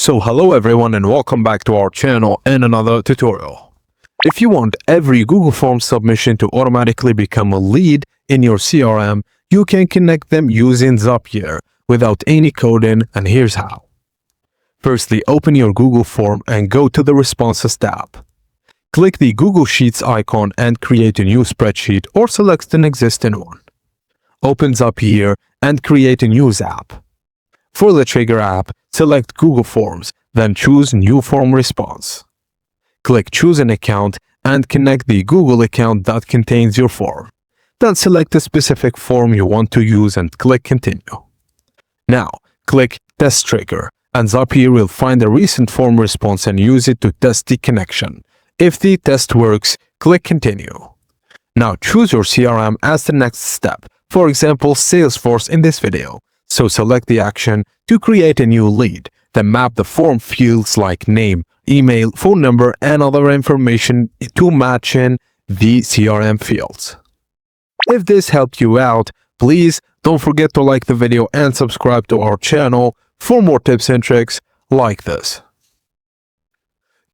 So hello everyone and welcome back to our channel in another tutorial. If you want every Google Forms submission to automatically become a lead in your CRM, you can connect them using Zapier without any coding, and here's how. Firstly, open your Google form and go to the Responses tab. Click the Google Sheets icon and create a new spreadsheet or select an existing one. Open Zapier and create a news app. For the Trigger app, select Google Forms, then choose New Form Response. Click Choose an Account and connect the Google account that contains your form. Then select a specific form you want to use and click Continue. Now, click Test Trigger, and Zapier will find a recent form response and use it to test the connection. If the test works, click Continue. Now choose your CRM as the next step, for example, Salesforce in this video. So select the action to create a new lead, then map the form fields like name, email, phone number, and other information to match in the CRM fields. If this helped you out, please don't forget to like the video and subscribe to our channel for more tips and tricks like this.